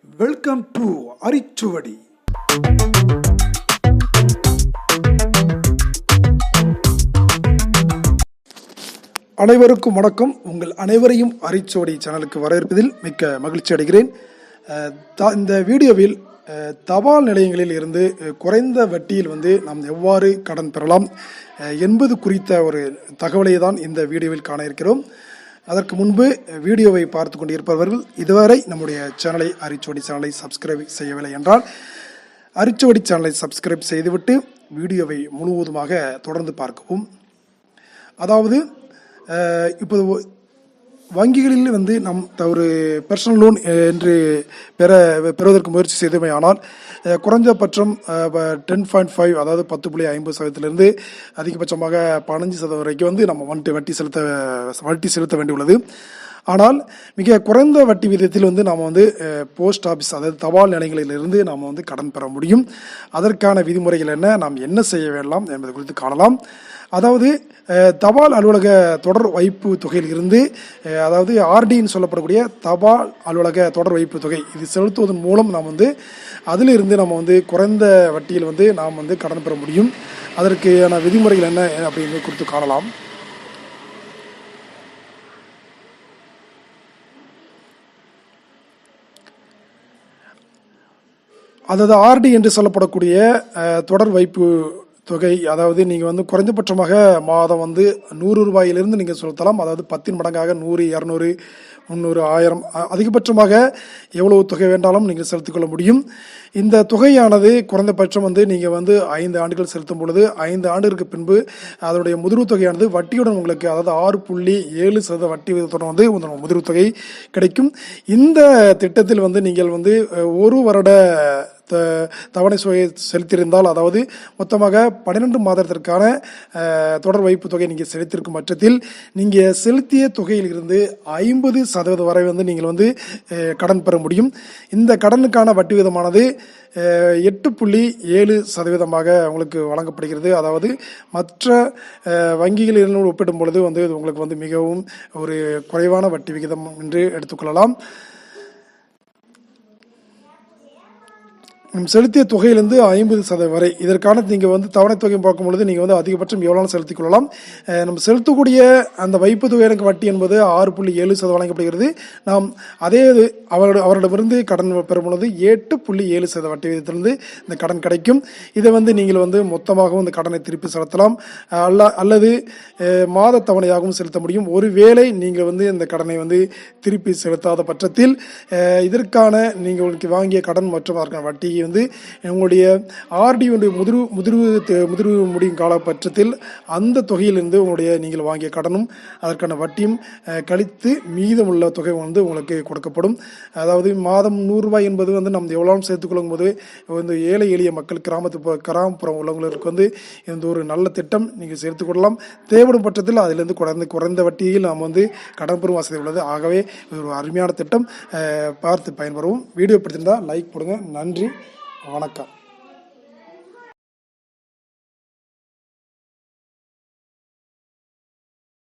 Welcome to அரிச்சுவடி. அனைவருக்கும் வணக்கம். உங்கள் அனைவரையும் அரிச்சுவடி சேனலுக்கு வரவேற்பதில் மிக்க மகிழ்ச்சி அடைகிறேன். இந்த வீடியோவில் தபால் நிலையங்களில் இருந்து குறைந்த வட்டியில் நாம் எவ்வாறு கடன் பெறலாம் என்பது குறித்த ஒரு தகவலை தான் இந்த வீடியோவில் காண இருக்கிறோம். அதற்கு முன்பு வீடியோவை பார்த்து கொண்டிருப்பவர்கள் இதுவரை நம்முடைய சேனலை அரிச்சுவடி சேனலை சப்ஸ்கிரைப் செய்யவில்லை என்றால் அரிச்சுவடி சேனலை சப்ஸ்கிரைப் செய்துவிட்டு வீடியோவை முழுவதுமாக தொடர்ந்து பார்க்கவும். அதாவது இப்போது வங்கிகளில் நம் ஒரு பர்சனல் லோன் என்று பெறுவதற்கு முயற்சி செய்தோமே ஆனால் குறைஞ்சபட்சம் 10.5 அதாவது 10.50% அதிகபட்சமாக 15% வரைக்கும் நம்ம வட்டி செலுத்த வேண்டியுள்ளது. ஆனால் மிக குறைந்த வட்டி விதத்தில் நாம் போஸ்ட் ஆஃபீஸ் அதாவது தபால் நிலையங்களிலிருந்து நாம் கடன் பெற முடியும். அதற்கான விதிமுறைகள் நாம் என்ன செய்ய வேண்டாம் என்பது குறித்து காணலாம். அதாவது தபால் அலுவலக தொடர் வைப்பு தொகையில் இருந்து அதாவது ஆர்டின்னு சொல்லப்படக்கூடிய தபால் அலுவலக தொடர் வைப்பு தொகை இது செலுத்துவதன் மூலம் நாம் அதிலிருந்து நம்ம குறைந்த வட்டியில் நாம் கடன் பெற முடியும். அதற்கான விதிமுறைகள் என்ன அப்படின்னு குறித்து காணலாம். அதாவது ஆர்டி என்று சொல்லப்படக்கூடிய தொடர் வைப்பு தொகை, அதாவது நீங்கள் குறைந்தபட்சமாக மாதம் 100 ரூபாயிலிருந்து நீங்கள் செலுத்தலாம். அதாவது 10 மடங்காக 100, 200, 300, 1000 அதிகபட்சமாக எவ்வளவு தொகை வேண்டாலும் நீங்கள் செலுத்திக் கொள்ள முடியும். இந்த தொகையானது குறைந்தபட்சம் நீங்கள் 5 ஆண்டுகள் செலுத்தும் பொழுது 5 ஆண்டுகளுக்கு பின்பு அதனுடைய முதிர்வு தொகையானது வட்டியுடன் உங்களுக்கு அதாவது 6.7% வட்டி விகிதத்துடன் முதிர்வு தொகை கிடைக்கும். இந்த திட்டத்தில் நீங்கள் ஒரு வருட தவணை சுவையை செலுத்தியிருந்தால் அதாவது மொத்தமாக 12 மாதத்திற்கான தொடர் வைப்பு தொகை நீங்கள் செலுத்தியிருக்கும் பட்சத்தில் நீங்கள் செலுத்திய தொகையில் இருந்து 50% வரை நீங்கள் கடன் பெற முடியும். இந்த கடனுக்கான வட்டி விகிதமானது 8.7% உங்களுக்கு வழங்கப்படுகிறது. அதாவது மற்ற வங்கிகளில் ஒப்பிடும் பொழுது உங்களுக்கு மிகவும் ஒரு குறைவான வட்டி விகிதம் என்று எடுத்துக்கொள்ளலாம். செலுத்திய தொகையிலிருந்து 50% வரை இதற்கான நீங்கள் தவணை தொகையை பார்க்கும்பொழுது நீங்கள் அதிகபட்சம் எவ்வளோ செலுத்திக் கொள்ளலாம். நம்ம செலுத்தக்கூடிய அந்த வைப்பு தொகைக்கு வட்டி என்பது 6.7% வழங்கப்படுகிறது. நாம் அதே அவரிடமிருந்து கடன் பெறும் பொழுது 8.7% வட்டி விகிதத்திலிருந்து இந்த கடன் கிடைக்கும். இதை நீங்கள் மொத்தமாகவும் இந்த கடனை திருப்பி செலுத்தலாம் அல்லது மாத தவணையாகவும் செலுத்த முடியும். ஒருவேளை நீங்கள் இந்த கடனை திருப்பி செலுத்தாத பட்சத்தில் இதற்கான நீங்கள் வாங்கிய கடன் மற்றும் அதற்கான வட்டியை உங்களுடைய ஆர்டி முதிர்வு முடியும் கால பட்சத்தில் அந்த தொகையிலிருந்து நீங்கள் வாங்கிய கடனும் அதற்கான வட்டியும் கழித்து மீதமுள்ள தொகை உங்களுக்கு கொடுக்கப்படும். அதாவது மாதம் 100 ரூபாய் என்பது நம்ம எவ்வளவு சேர்த்துக் கொள்ளும் போது ஏழை எளிய மக்கள் கிராமப்புறம் உள்ளவங்களுக்கு இந்த ஒரு நல்ல திட்டம் நீங்கள் சேர்த்துக் கொள்ளலாம். தேவைப்படும் பட்சத்தில் அதிலிருந்து குறைந்த வட்டியில் நாம் கடன் பெறும் வசதி உள்ளது. ஆகவே ஒரு அருமையான திட்டம், பார்த்து பயன்பெறவும். வீடியோ பிடித்திருந்தால் லைக் போடுங்க. நன்றி, வணக்கம்.